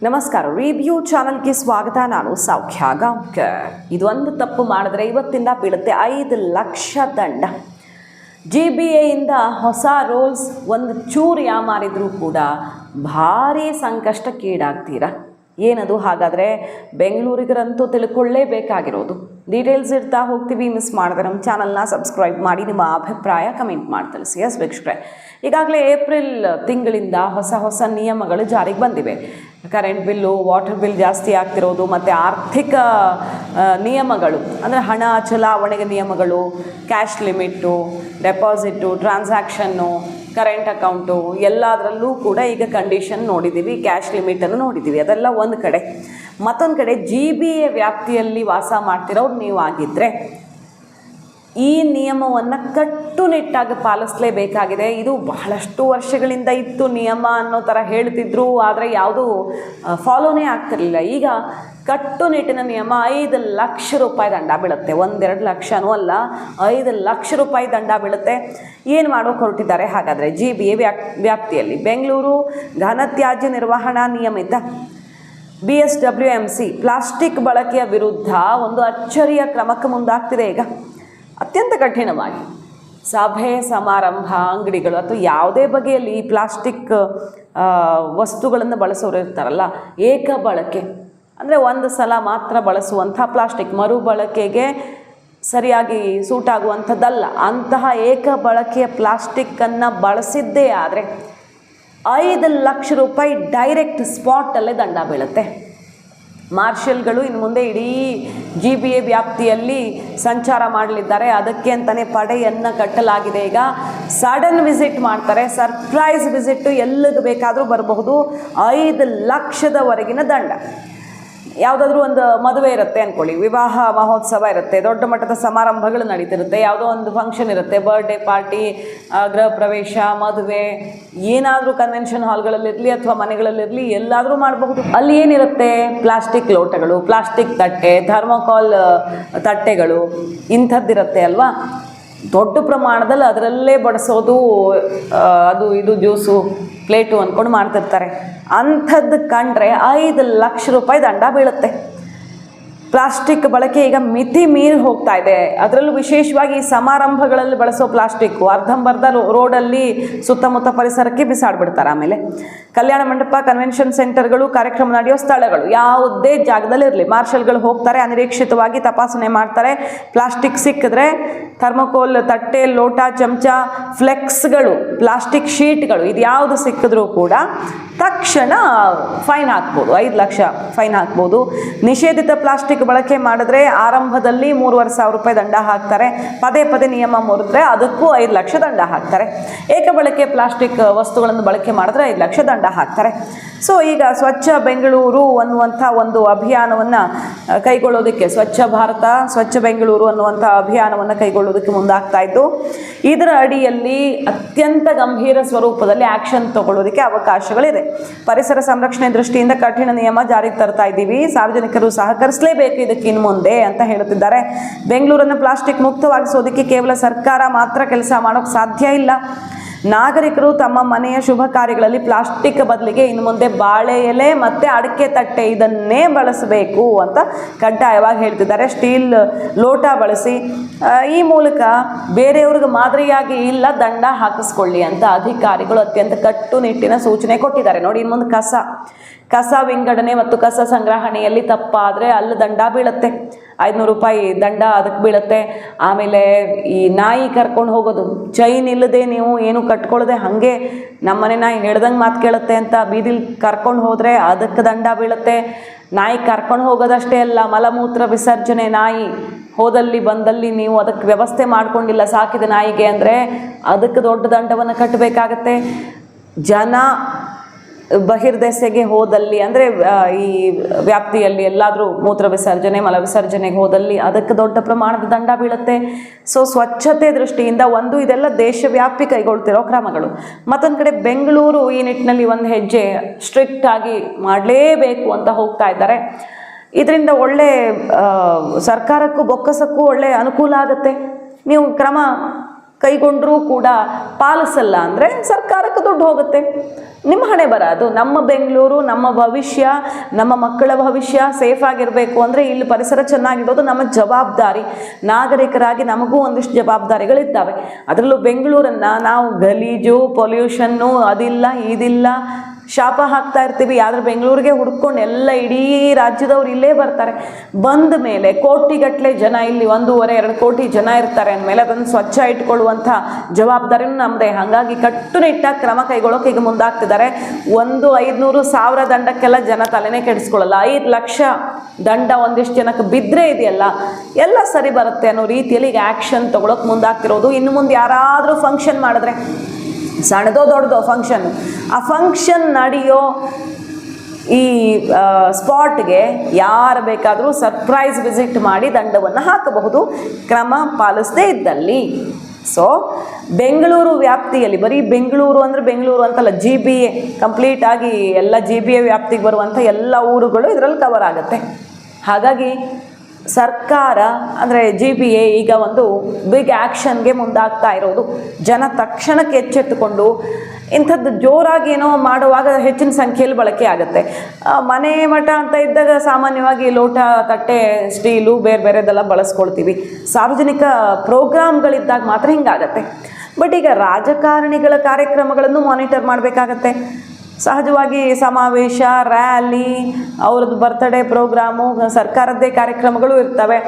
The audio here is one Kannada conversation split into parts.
ನಮಸ್ಕಾರ, ರಿವ್ಯೂ ಚಾನಲ್ಗೆ ಸ್ವಾಗತ. ನಾನು ಸೌಖ್ಯ ಗಾಂವ್ಕರ್. ಇದೊಂದು ತಪ್ಪು ಮಾಡಿದ್ರೆ ಇವತ್ತಿಂದ ಬೀಳುತ್ತೆ 5 ಲಕ್ಷ ದಂಡ. GBAಯಿಂದ ಹೊಸ ರೂಲ್ಸ್ ಒಂದು ಚೂರು ಯಾಮಾರಿದ್ರೂ ಕೂಡ ಭಾರಿ ಸಂಕಷ್ಟಕ್ಕೀಡಾಗ್ತೀರಾ. ಏನದು ಹಾಗಾದರೆ? ಬೆಂಗಳೂರಿಗರಂತೂ ತಿಳ್ಕೊಳ್ಳೇಬೇಕಾಗಿರೋದು. ಡೀಟೇಲ್ಸ್ ಇರ್ತಾ ಹೋಗ್ತೀವಿ. ಮಿಸ್ ಮಾಡಿದ್ರೆ ನಮ್ಮ ಚಾನಲ್ನ ಸಬ್ಸ್ಕ್ರೈಬ್ ಮಾಡಿ ನಿಮ್ಮ ಅಭಿಪ್ರಾಯ ಕಮೆಂಟ್ ಮಾಡಿ ತಿಳಿಸಿ. ಎಸ್ ವೀಕ್ಷಕರೇ, ಈಗಾಗಲೇ ಏಪ್ರಿಲ್ ತಿಂಗಳಿಂದ ಹೊಸ ನಿಯಮಗಳು ಜಾರಿಗೆ ಬಂದಿವೆ. ಕರೆಂಟ್ ಬಿಲ್ಲು, ವಾಟರ್ ಬಿಲ್ ಜಾಸ್ತಿ ಆಗ್ತಿರೋದು ಮತ್ತು ಆರ್ಥಿಕ ನಿಯಮಗಳು ಅಂದರೆ ಹಣ ಚಲಾವಣೆಗೆ ನಿಯಮಗಳು, cash limit, deposit, transaction, current account ಎಲ್ಲದರಲ್ಲೂ ಕೂಡ ಈಗ ಕಂಡೀಷನ್ ನೋಡಿದ್ದೀವಿ. ಕ್ಯಾಶ್ ಲಿಮಿಟನ್ನು ನೋಡಿದ್ದೀವಿ. ಅದೆಲ್ಲ ಒಂದು ಕಡೆ. ಮತ್ತೊಂದು ಕಡೆ GBA ವ್ಯಾಪ್ತಿಯಲ್ಲಿ ವಾಸ ಮಾಡ್ತಿರೋರು ನೀವು ಆಗಿದ್ದರೆ ಈ ನಿಯಮವನ್ನು ಕಟ್ಟುನಿಟ್ಟಾಗಿ ಪಾಲಿಸಲೇಬೇಕಾಗಿದೆ. ಇದು ಬಹಳಷ್ಟು ವರ್ಷಗಳಿಂದ ಇತ್ತು ನಿಯಮ ಅನ್ನೋ ಥರ ಹೇಳ್ತಿದ್ರು, ಆದರೆ ಯಾವುದೂ ಫಾಲೋನೇ ಆಗ್ತಿರಲಿಲ್ಲ. ಈಗ ಕಟ್ಟುನಿಟ್ಟಿನ ನಿಯಮ. 5 ಲಕ್ಷ ರೂಪಾಯಿ ದಂಡ ಬೀಳುತ್ತೆ. 1-2 ಲಕ್ಷನೂ ಅಲ್ಲ, 5 ಲಕ್ಷ ರೂಪಾಯಿ ದಂಡ ಬೀಳುತ್ತೆ. ಏನು ಮಾಡೋಕೆ ಹೊರಟಿದ್ದಾರೆ ಹಾಗಾದರೆ? GBA ವ್ಯಾಪ್ತಿಯಲ್ಲಿ ಬೆಂಗಳೂರು ಘನತ್ಯಾಜ್ಯ ನಿರ್ವಹಣಾ ನಿಯಮಿತ BSWMC ಪ್ಲಾಸ್ಟಿಕ್ ಬಳಕೆಯ ವಿರುದ್ಧ ಒಂದು ಅಚ್ಚರಿಯ ಕ್ರಮಕ್ಕೆ ಮುಂದಾಗ್ತಿದೆ. ಈಗ ಅತ್ಯಂತ ಕಠಿಣವಾಗಿ ಸಭೆ ಸಮಾರಂಭ, ಅಂಗಡಿಗಳು ಅಥವಾ ಯಾವುದೇ ಬಗೆಯಲ್ಲಿ ಈ ಪ್ಲಾಸ್ಟಿಕ್ ವಸ್ತುಗಳನ್ನು ಬಳಸೋರು ಇರ್ತಾರಲ್ಲ, ಏಕ ಬಳಕೆ ಅಂದರೆ ಒಂದು ಸಲ ಮಾತ್ರ ಬಳಸುವಂಥ ಪ್ಲಾಸ್ಟಿಕ್, ಮರುಬಳಕೆಗೆ ಸರಿಯಾಗಿ ಸೂಟಾಗುವಂಥದ್ದಲ್ಲ, ಅಂತಹ ಏಕ ಬಳಕೆಯ ಪ್ಲಾಸ್ಟಿಕ್ಕನ್ನು ಬಳಸಿದ್ದೇ ಆದರೆ 5 ಲಕ್ಷ ರೂಪಾಯಿ ಡೈರೆಕ್ಟ್ ಸ್ಪಾಟಲ್ಲೇ ದಂಡ ಬೀಳುತ್ತೆ. ಮಾರ್ಷಲ್ಗಳು ಇನ್ನು ಮುಂದೆ ಇಡೀ GBA ವ್ಯಾಪ್ತಿಯಲ್ಲಿ ಸಂಚಾರ ಮಾಡಲಿದ್ದಾರೆ. ಅದಕ್ಕೆ ಅಂತಲೇ ಪಡೆಯನ್ನು ಕಟ್ಟಲಾಗಿದೆ. ಈಗ ಸಡನ್ ವಿಸಿಟ್ ಮಾಡ್ತಾರೆ, ಸರ್ಪ್ರೈಸ್ ವಿಸಿಟ್ಟು, ಎಲ್ಲಿಗೆ ಬೇಕಾದರೂ ಬರಬಹುದು. 5 ಲಕ್ಷದವರೆಗಿನ ದಂಡ. ಯಾವುದಾದ್ರೂ ಒಂದು ಮದುವೆ ಇರುತ್ತೆ ಅಂದ್ಕೊಳ್ಳಿ, ವಿವಾಹ ಮಹೋತ್ಸವ ಇರುತ್ತೆ, ದೊಡ್ಡ ಮಟ್ಟದ ಸಮಾರಂಭಗಳು ನಡೀತಿರುತ್ತೆ, ಯಾವುದೋ ಒಂದು ಫಂಕ್ಷನ್ ಇರುತ್ತೆ, ಬರ್ಡೇ ಪಾರ್ಟಿ, ಗೃಹ ಪ್ರವೇಶ, ಮದುವೆ, ಏನಾದರೂ ಕನ್ವೆನ್ಷನ್ ಹಾಲ್ಗಳಲ್ಲಿರಲಿ ಅಥವಾ ಮನೆಗಳಲ್ಲಿರಲಿ ಎಲ್ಲಾದರೂ ಮಾಡಬಹುದು. ಅಲ್ಲಿ ಏನಿರುತ್ತೆ? ಪ್ಲಾಸ್ಟಿಕ್ ಲೋಟಗಳು, ಪ್ಲಾಸ್ಟಿಕ್ ತಟ್ಟೆ, ಥರ್ಮೋಕಾಲ್ ತಟ್ಟೆಗಳು ಇಂಥದ್ದಿರುತ್ತೆ ಅಲ್ವಾ. ದೊಡ್ಡ ಪ್ರಮಾಣದಲ್ಲಿ ಅದರಲ್ಲೇ ಬಡಿಸೋದು, ಅದು ಇದು ಜ್ಯೂಸು ಪ್ಲೇಟು ಅಂದ್ಕೊಂಡು ಮಾಡ್ತಿರ್ತಾರೆ. ಅಂಥದ್ದು ಕಂಡ್ರೆ 5 ಲಕ್ಷ ರೂಪಾಯಿ ದಂಡ ಬೀಳುತ್ತೆ. ಪ್ಲಾಸ್ಟಿಕ್ ಬಳಕೆ ಈಗ ಮಿತಿ ಮೀರಿ ಹೋಗ್ತಾ ಇದೆ. ಅದರಲ್ಲೂ ವಿಶೇಷವಾಗಿ ಸಮಾರಂಭಗಳಲ್ಲಿ ಬಳಸೋ ಪ್ಲಾಸ್ಟಿಕ್ಕು ಅರ್ಧಂಬರ್ಧ ರೋಡಲ್ಲಿ ಸುತ್ತಮುತ್ತ ಪರಿಸರಕ್ಕೆ ಬಿಸಾಡ್ಬಿಡ್ತಾರೆ. ಆಮೇಲೆ ಕಲ್ಯಾಣ ಮಂಟಪ, ಕನ್ವೆನ್ಷನ್ ಸೆಂಟರ್ಗಳು, ಕಾರ್ಯಕ್ರಮ ನಡೆಯೋ ಸ್ಥಳಗಳು ಯಾವುದೇ ಜಾಗದಲ್ಲಿ ಇರಲಿ, ಮಾರ್ಷಲ್ಗಳು ಹೋಗ್ತಾರೆ, ಅನಿರೀಕ್ಷಿತವಾಗಿ ತಪಾಸಣೆ ಮಾಡ್ತಾರೆ. ಪ್ಲಾಸ್ಟಿಕ್ ಸಿಕ್ಕಿದ್ರೆ ಥರ್ಮೋಕೋಲ್ ತಟ್ಟೆ, ಲೋಟ, ಚಮಚ, ಫ್ಲೆಕ್ಸ್ಗಳು, ಪ್ಲಾಸ್ಟಿಕ್ ಶೀಟ್ಗಳು, ಇದು ಯಾವುದು ಸಿಕ್ಕಿದ್ರೂ ಕೂಡ ತಕ್ಷಣ ಫೈನ್ ಹಾಕ್ಬೋದು. 5 ಲಕ್ಷ ಫೈನ್ ಹಾಕ್ಬೋದು. ನಿಷೇಧಿತ ಪ್ಲಾಸ್ಟಿಕ್ ಬಳಕೆ ಮಾಡಿದ್ರೆ ಆರಂಭದಲ್ಲಿ 3,500 ರೂಪಾಯಿ ದಂಡ ಹಾಕ್ತಾರೆ. ಪದೇ ನಿಯಮ ಮುರಿದ್ರೆ ಅದಕ್ಕೂ 5 ಲಕ್ಷ ದಂಡ ಹಾಕ್ತಾರೆ. ಏಕಬಳಕೆ ಪ್ಲಾಸ್ಟಿಕ್ ವಸ್ತುಗಳನ್ನು ಬಳಕೆ ಮಾಡಿದ್ರೆ 5 ಲಕ್ಷ ದಂಡ ಹಾಕ್ತಾರೆ. ಸೊ ಈಗ ಸ್ವಚ್ಛ ಬೆಂಗಳೂರು ಅನ್ನುವಂಥ ಒಂದು ಅಭಿಯಾನವನ್ನು ಕೈಗೊಳ್ಳೋದಕ್ಕೆ, ಸ್ವಚ್ಛ ಭಾರತ ಸ್ವಚ್ಛ ಬೆಂಗಳೂರು ಅನ್ನುವಂಥ ಅಭಿಯಾನವನ್ನು ಕೈಗೊಳ್ಳೋದಕ್ಕೆ ಮುಂದಾಗ್ತಾ ಇದ್ದು, ಇದರ ಅಡಿಯಲ್ಲಿ ಅತ್ಯಂತ ಗಂಭೀರ ಸ್ವರೂಪದಲ್ಲಿ ಆ್ಯಕ್ಷನ್ ತಗೊಳ್ಳೋದಕ್ಕೆ ಅವಕಾಶಗಳಿದೆ. ಪರಿಸರ ಸಂರಕ್ಷಣೆ ದೃಷ್ಟಿಯಿಂದ ಕಠಿಣ ನಿಯಮ ಜಾರಿಗೆ ತರ್ತಾ ಇದ್ದೀವಿ. ಸಾರ್ವಜನಿಕರು ಸಹಕರಿಸಲೇಬೇಕು ಇದಕ್ಕೆ ಇನ್ನು ಮುಂದೆ ಅಂತ ಹೇಳುತ್ತಿದ್ದಾರೆ. ಬೆಂಗಳೂರನ್ನು ಪ್ಲಾಸ್ಟಿಕ್ ಮುಕ್ತವಾಗಿಸೋದಕ್ಕೆ ಕೇವಲ ಸರ್ಕಾರ ಮಾತ್ರ ಕೆಲಸ ಮಾಡೋಕ್ಕೆ ಸಾಧ್ಯ ಇಲ್ಲ. ನಾಗರಿಕರು ತಮ್ಮ ಮನೆಯ ಶುಭ ಕಾರ್ಯಗಳಲ್ಲಿ ಪ್ಲಾಸ್ಟಿಕ್ ಬದಲಿಗೆ ಇನ್ನು ಮುಂದೆ ಬಾಳೆ ಎಲೆ ಮತ್ತು ಅಡಿಕೆ ತಟ್ಟೆ ಇದನ್ನೇ ಬಳಸಬೇಕು ಅಂತ ಕಡ್ಡಾಯವಾಗಿ ಹೇಳ್ತಿದ್ದಾರೆ. ಸ್ಟೀಲ್ ಲೋಟ ಬಳಸಿ, ಈ ಮೂಲಕ ಬೇರೆಯವ್ರಿಗೆ ಮಾದರಿಯಾಗಿ ಇಲ್ಲ ದಂಡ ಹಾಕಿಸ್ಕೊಳ್ಳಿ ಅಂತ ಅಧಿಕಾರಿಗಳು ಅತ್ಯಂತ ಕಟ್ಟುನಿಟ್ಟಿನ ಸೂಚನೆ ಕೊಟ್ಟಿದ್ದಾರೆ. ನೋಡಿ, ಇನ್ನು ಮುಂದೆ ಕಸ ವಿಂಗಡಣೆ ಮತ್ತು ಕಸ ಸಂಗ್ರಹಣೆಯಲ್ಲಿ ತಪ್ಪಾದರೆ ಅಲ್ಲಿ ದಂಡ ಬೀಳುತ್ತೆ. 500 ರೂಪಾಯಿ ದಂಡ ಅದಕ್ಕೆ ಬೀಳುತ್ತೆ. ಆಮೇಲೆ ಈ ನಾಯಿ ಕರ್ಕೊಂಡು ಹೋಗೋದು, ಚೈನ್ ಇಲ್ಲದೆ ನೀವು ಏನು ಕಟ್ಕೊಳ್ಳದೆ ಹಾಗೆ ನಮ್ಮನೆ ನಾಯಿ ಹೇಳ್ದಂಗೆ ಮಾತು ಕೇಳುತ್ತೆ ಅಂತ ಬೀದಿಲಿ ಕರ್ಕೊಂಡು ಹೋದರೆ ಅದಕ್ಕೆ ದಂಡ ಬೀಳುತ್ತೆ. ನಾಯಿ ಕರ್ಕೊಂಡು ಹೋಗೋದಷ್ಟೇ ಅಲ್ಲ, ಮಲಮೂತ್ರ ವಿಸರ್ಜನೆ, ನಾಯಿ ಹೋದಲ್ಲಿ ಬಂದಲ್ಲಿ ನೀವು ಅದಕ್ಕೆ ವ್ಯವಸ್ಥೆ ಮಾಡ್ಕೊಂಡಿಲ್ಲ ಸಾಕಿದ ನಾಯಿಗೆ ಅಂದರೆ ಅದಕ್ಕೆ ದೊಡ್ಡ ದಂಡವನ್ನು ಕಟ್ಟಬೇಕಾಗತ್ತೆ. ಜನ ಬಹಿರ್ದೆಸೆಗೆ ಹೋದಲ್ಲಿ ಅಂದರೆ ಈ ವ್ಯಾಪ್ತಿಯಲ್ಲಿ ಎಲ್ಲಾದರೂ ಮೂತ್ರ ವಿಸರ್ಜನೆ, ಮಲ ವಿಸರ್ಜನೆಗೆ ಹೋದಲ್ಲಿ ಅದಕ್ಕೆ ದೊಡ್ಡ ಪ್ರಮಾಣದ ದಂಡ ಬೀಳುತ್ತೆ. ಸೊ ಸ್ವಚ್ಛತೆ ದೃಷ್ಟಿಯಿಂದ ಇದೆಲ್ಲ ದೇಶವ್ಯಾಪಿ ಕೈಗೊಳ್ತಿರೋ ಕ್ರಮಗಳು. ಮತ್ತೊಂದು ಕಡೆ ಬೆಂಗಳೂರು ಈ ನಿಟ್ಟಿನಲ್ಲಿ ಒಂದು ಹೆಜ್ಜೆ ಸ್ಟ್ರಿಕ್ಟ್ ಆಗಿ ಮಾಡಲೇಬೇಕು ಅಂತ ಹೋಗ್ತಾ ಇದ್ದಾರೆ. ಇದರಿಂದ ಒಳ್ಳೆ ಸರ್ಕಾರಕ್ಕೂ ಬೊಕ್ಕಸಕ್ಕೂ ಒಳ್ಳೆ ಅನುಕೂಲ ಆಗುತ್ತೆ. ನೀವು ಕ್ರಮ ಕೈಗೊಂಡರೂ ಕೂಡ ಪಾಲಿಸಲ್ಲ ಅಂದರೆ ಸರ್ಕಾರಕ್ಕೆ ದುಡ್ಡು ಹೋಗುತ್ತೆ. ನಿಮ್ಮ ಹಣೆ ಬರ ಅದು. ನಮ್ಮ ಬೆಂಗಳೂರು, ನಮ್ಮ ಭವಿಷ್ಯ, ನಮ್ಮ ಮಕ್ಕಳ ಭವಿಷ್ಯ ಸೇಫ್ ಆಗಿರಬೇಕು ಅಂದರೆ ಇಲ್ಲಿ ಪರಿಸರ ಚೆನ್ನಾಗಿರೋದು ನಮ್ಮ ಜವಾಬ್ದಾರಿ. ನಾಗರಿಕರಾಗಿ ನಮಗೂ ಒಂದಿಷ್ಟು ಜವಾಬ್ದಾರಿಗಳಿದ್ದಾವೆ. ಅದರಲ್ಲೂ ಬೆಂಗಳೂರನ್ನು ನಾವು ಗಲೀಜು, ಪೊಲ್ಯೂಷನ್ನು, ಅದಿಲ್ಲ ಇದಿಲ್ಲ ಶಾಪ ಹಾಕ್ತಾ ಇರ್ತೀವಿ. ಆದರೆ ಬೆಂಗಳೂರಿಗೆ ಹುಡ್ಕೊಂಡು ಎಲ್ಲ ಇಡೀ ರಾಜ್ಯದವ್ರು ಇಲ್ಲೇ ಬರ್ತಾರೆ. ಬಂದ ಮೇಲೆ ಕೋಟಿಗಟ್ಟಲೆ ಜನ, ಇಲ್ಲಿ 1.5-2 ಕೋಟಿ ಜನ ಇರ್ತಾರೆ ಅಂದಮೇಲೆ ಅದನ್ನು ಸ್ವಚ್ಛ ಇಟ್ಕೊಳ್ಳುವಂಥ ಜವಾಬ್ದಾರಿನೂ ನಮ್ಮದೇ. ಹಾಗಾಗಿ ಕಟ್ಟುನಿಟ್ಟಾಗಿ ಕ್ರಮ ಕೈಗೊಳ್ಳೋಕೆ ಈಗ ಮುಂದಾಗ್ತಿದ್ದಾರೆ. 500,000 ದಂಡಕ್ಕೆಲ್ಲ ಜನ ತಲೆನೇ ಕೆಡಿಸ್ಕೊಳ್ಳಲ್ಲ. 5 ಲಕ್ಷ ದಂಡ ಒಂದಿಷ್ಟು ಜನಕ್ಕೆ ಬಿದ್ದರೆ ಇದೆಯಲ್ಲ ಎಲ್ಲ ಸರಿ ಬರುತ್ತೆ ಅನ್ನೋ ರೀತಿಯಲ್ಲಿ ಈಗ ಆ್ಯಕ್ಷನ್ ತೊಗೊಳಕ್ಕೆ ಮುಂದಾಗ್ತಿರೋದು. ಇನ್ನು ಮುಂದೆ ಯಾರಾದರೂ ಫಂಕ್ಷನ್ ಮಾಡಿದ್ರೆ, ಸಣ್ಣದೋ ದೊಡ್ಡದೋ ಫಂಕ್ಷನ್, ಆ ಫಂಕ್ಷನ್ ನಡೆಯೋ ಈ ಸ್ಪಾಟ್ಗೆ ಯಾರು ಬೇಕಾದರೂ ಸರ್ಪ್ರೈಸ್ ವಿಸಿಟ್ ಮಾಡಿ ದಂಡವನ್ನು ಹಾಕಬಹುದು, ಕ್ರಮ ಪಾಲಿಸದೇ ಇದ್ದಲ್ಲಿ. ಸೊ ಬೆಂಗಳೂರು ವ್ಯಾಪ್ತಿಯಲ್ಲಿ, ಬರೀ ಬೆಂಗಳೂರು ಅಂದರೆ ಬೆಂಗಳೂರು ಅಂತಲ್ಲ, GBA ಕಂಪ್ಲೀಟ್ ಆಗಿ ಎಲ್ಲ GBA ವ್ಯಾಪ್ತಿಗೆ ಬರುವಂಥ ಎಲ್ಲ ಊರುಗಳು ಇದರಲ್ಲಿ ಕವರ್ ಆಗುತ್ತೆ. ಹಾಗಾಗಿ ಸರ್ಕಾರ ಅಂದರೆ GBA ಈಗ ಒಂದು ಬಿಗ್ ಆ್ಯಕ್ಷನ್ಗೆ ಮುಂದಾಗ್ತಾ ಇರೋದು. ಜನ ತಕ್ಷಣಕ್ಕೆ ಎಚ್ಚೆತ್ತುಕೊಂಡು ಇಂಥದ್ದು ಜೋರಾಗಿ ಏನೋ ಮಾಡುವಾಗ ಹೆಚ್ಚಿನ ಸಂಖ್ಯೆಯಲ್ಲಿ ಬಳಕೆ ಆಗುತ್ತೆ. ಮನೆ ಮಠ ಅಂತ ಇದ್ದಾಗ ಸಾಮಾನ್ಯವಾಗಿ ಲೋಟ, ತಟ್ಟೆ, ಸ್ಟೀಲು ಬೇರೆ ಬೇರೆದೆಲ್ಲ ಬಳಸ್ಕೊಳ್ತೀವಿ. ಸಾರ್ವಜನಿಕ ಪ್ರೋಗ್ರಾಮ್ಗಳಿದ್ದಾಗ ಮಾತ್ರ ಹಿಂಗಾಗತ್ತೆ. ಬಟ್ ಈಗ ರಾಜಕಾರಣಿಗಳ ಕಾರ್ಯಕ್ರಮಗಳನ್ನು ಮಾನಿಟರ್ ಮಾಡಬೇಕಾಗತ್ತೆ. ಸಹಜವಾಗಿ ಸಮಾವೇಶ, ರ್ಯಾಲಿ, ಅವ್ರದ್ದು ಬರ್ತ್ಡೇ ಪ್ರೋಗ್ರಾಮು, ಸರ್ಕಾರದ್ದೇ ಕಾರ್ಯಕ್ರಮಗಳು ಇರ್ತವೆ.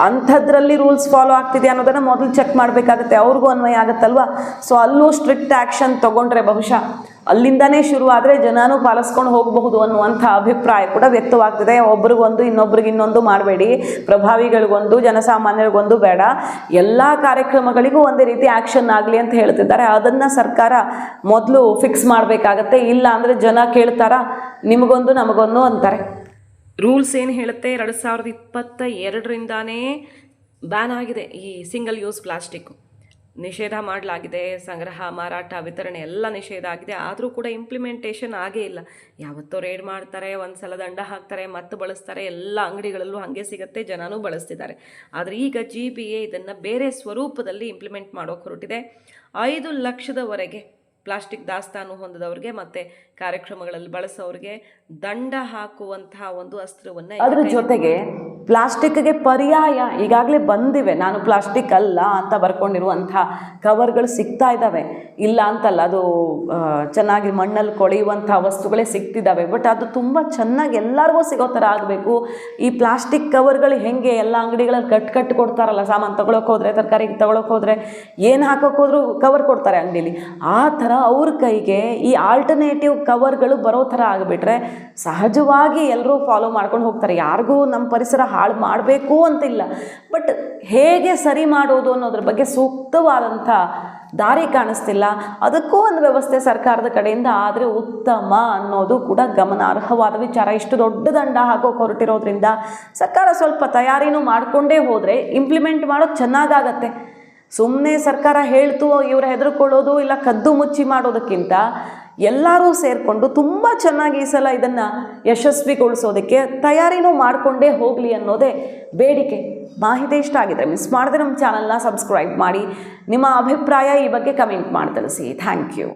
ಅಂಥದ್ರಲ್ಲಿ ರೂಲ್ಸ್ ಫಾಲೋ ಆಗ್ತಿದೆ ಅನ್ನೋದನ್ನು ಮೊದಲು ಚೆಕ್ ಮಾಡಬೇಕಾಗುತ್ತೆ. ಅವ್ರಿಗೂ ಅನ್ವಯ ಆಗುತ್ತಲ್ವ. ಸೊ ಅಲ್ಲೂ ಸ್ಟ್ರಿಕ್ಟ್ ಆ್ಯಕ್ಷನ್ ತೊಗೊಂಡ್ರೆ ಬಹುಶಃ ಅಲ್ಲಿಂದನೇ ಶುರು ಆದರೆ ಜನನೂ ಪಾಲಿಸ್ಕೊಂಡು ಹೋಗಬಹುದು ಅನ್ನುವಂಥ ಅಭಿಪ್ರಾಯ ಕೂಡ ವ್ಯಕ್ತವಾಗ್ತಿದೆ. ಒಬ್ರಿಗೊಂದು ಇನ್ನೊಬ್ರಿಗೆ ಇನ್ನೊಂದು ಮಾಡಬೇಡಿ, ಪ್ರಭಾವಿಗಳಿಗೊಂದು ಜನಸಾಮಾನ್ಯರಿಗೊಂದು ಬೇಡ, ಎಲ್ಲ ಕಾರ್ಯಕ್ರಮಗಳಿಗೂ ಒಂದೇ ರೀತಿ ಆ್ಯಕ್ಷನ್ ಆಗಲಿ ಅಂತ ಹೇಳ್ತಿದ್ದಾರೆ. ಅದನ್ನು ಸರ್ಕಾರ ಮೊದಲು ಫಿಕ್ಸ್ ಮಾಡಬೇಕಾಗತ್ತೆ. ಇಲ್ಲ ಅಂದರೆ ಜನ ಕೇಳ್ತಾರ, ನಿಮಗೊಂದು ನಮಗೊಂದು ಅಂತಾರೆ. ರೂಲ್ಸ್ ಏನು ಹೇಳುತ್ತೆ, 2022ರಿಂದಾನೇ ಬ್ಯಾನ್ ಆಗಿದೆ ಈ ಸಿಂಗಲ್ ಯೂಸ್ ಪ್ಲಾಸ್ಟಿಕ್ಕು. ನಿಷೇಧ ಮಾಡಲಾಗಿದೆ. ಸಂಗ್ರಹ, ಮಾರಾಟ, ವಿತರಣೆ ಎಲ್ಲ ನಿಷೇಧ ಆಗಿದೆ. ಆದರೂ ಕೂಡ ಇಂಪ್ಲಿಮೆಂಟೇಷನ್ ಆಗೇ ಇಲ್ಲ. ಯಾವತ್ತೋ ರೇಡ್ ಮಾಡ್ತಾರೆ, ಒಂದು ಸಲ ದಂಡ ಹಾಕ್ತಾರೆ, ಮತ್ತೆ ಬಳಸ್ತಾರೆ. ಎಲ್ಲ ಅಂಗಡಿಗಳಲ್ಲೂ ಹಾಗೆ ಸಿಗುತ್ತೆ, ಜನನೂ ಬಳಸ್ತಿದ್ದಾರೆ. ಆದರೆ ಈಗ GBA ಇದನ್ನು ಬೇರೆ ಸ್ವರೂಪದಲ್ಲಿ ಇಂಪ್ಲಿಮೆಂಟ್ ಮಾಡೋಕೆ ಹೊರಟಿದೆ. 5 ಲಕ್ಷದವರೆಗೆ ಪ್ಲಾಸ್ಟಿಕ್ ದಾಸ್ತಾನು ಹೊಂದದವ್ರಿಗೆ ಮತ್ತು ಕಾರ್ಯಕ್ರಮಗಳಲ್ಲಿ ಬಳಸೋರಿಗೆ ದಂಡ ಹಾಕುವಂತಹ ಒಂದು ಅಸ್ತ್ರವನ್ನು, ಅದ್ರ ಜೊತೆಗೆ ಪ್ಲಾಸ್ಟಿಕ್ಗೆ ಪರ್ಯಾಯ ಈಗಾಗಲೇ ಬಂದಿವೆ. ನಾನು ಪ್ಲಾಸ್ಟಿಕ್ ಅಲ್ಲ ಅಂತ ಬರ್ಕೊಂಡಿರುವಂಥ ಕವರ್ಗಳು ಸಿಗ್ತಾ ಇದ್ದಾವೆ, ಇಲ್ಲ ಅಂತಲ್ಲ. ಅದು ಚೆನ್ನಾಗಿ ಮಣ್ಣಲ್ಲಿ ಕೊಳೆಯುವಂಥ ವಸ್ತುಗಳೇ ಸಿಗ್ತಿದ್ದಾವೆ. ಬಟ್ ಅದು ತುಂಬ ಚೆನ್ನಾಗಿ ಎಲ್ಲರಿಗೂ ಸಿಗೋ ಥರ ಆಗಬೇಕು. ಈ ಪ್ಲಾಸ್ಟಿಕ್ ಕವರ್ಗಳು ಹೆಂಗೆ ಎಲ್ಲ ಅಂಗಡಿಗಳಲ್ಲಿ ಕಟ್ಟು ಕೊಡ್ತಾರಲ್ಲ, ಸಾಮಾನು ತೊಗೊಳಕ್ಕೆ ಹೋದರೆ, ತರಕಾರಿ ತೊಗೊಳಕ್ಕೆ ಹೋದರೆ, ಏನು ಹಾಕೋಕೆ ಹೋದರೂ ಕವರ್ ಕೊಡ್ತಾರೆ ಅಂಗಡೀಲಿ. ಆ ಥರ ಅವ್ರ ಕೈಗೆ ಈ ಆಲ್ಟರ್ನೇಟಿವ್ ಕವರ್ಗಳು ಬರೋ ಥರ ಆಗಿಬಿಟ್ರೆ ಸಹಜವಾಗಿ ಎಲ್ಲರೂ ಫಾಲೋ ಮಾಡ್ಕೊಂಡು ಹೋಗ್ತಾರೆ. ಯಾರಿಗೂ ನಮ್ಮ ಪರಿಸರ ಹಾಳು ಮಾಡಬೇಕು ಅಂತಿಲ್ಲ. ಬಟ್ ಹೇಗೆ ಸರಿ ಮಾಡೋದು ಅನ್ನೋದ್ರ ಬಗ್ಗೆ ಸೂಕ್ತವಾದಂಥ ದಾರಿ ಕಾಣಿಸ್ತಿಲ್ಲ. ಅದಕ್ಕೂ ಒಂದು ವ್ಯವಸ್ಥೆ ಸರ್ಕಾರದ ಕಡೆಯಿಂದ ಆದರೆ ಉತ್ತಮ ಅನ್ನೋದು ಕೂಡ ಗಮನಾರ್ಹವಾದ ವಿಚಾರ. ಇಷ್ಟು ದೊಡ್ಡ ದಂಡ ಹಾಕೋಕೆ ಹೊರಟಿರೋದ್ರಿಂದ ಸರ್ಕಾರ ಸ್ವಲ್ಪ ತಯಾರಿನೂ ಮಾಡಿಕೊಂಡೇ ಹೋದರೆ ಇಂಪ್ಲಿಮೆಂಟ್ ಮಾಡೋದು ಚೆನ್ನಾಗಾಗತ್ತೆ. ಸುಮ್ಮನೆ ಸರ್ಕಾರ ಹೇಳ್ತು ಇವರು ಹೆದರ್ಕೊಳ್ಳೋದು ಇಲ್ಲ ಕದ್ದು ಮುಚ್ಚಿ ಮಾಡೋದಕ್ಕಿಂತ ಎಲ್ಲರೂ ಸೇರಿಕೊಂಡು ತುಂಬ ಚೆನ್ನಾಗಿ ಈ ಸಲ ಇದನ್ನು ಯಶಸ್ವಿಗೊಳಿಸೋದಕ್ಕೆ ತಯಾರಿನೂ ಮಾಡಿಕೊಂಡೇ ಹೋಗಲಿ ಅನ್ನೋದೇ ಬೇಡಿಕೆ. ಮಾಹಿತಿ ಇಷ್ಟ ಆಗಿದ್ರೆ ಮಿಸ್ ಮಾಡದೆ ನಮ್ಮ ಚಾನಲ್ನ ಸಬ್ಸ್ಕ್ರೈಬ್ ಮಾಡಿ. ನಿಮ್ಮ ಅಭಿಪ್ರಾಯ ಈ ಬಗ್ಗೆ ಕಮೆಂಟ್ ಮಾಡಿ ತಿಳಿಸಿ. Thank you.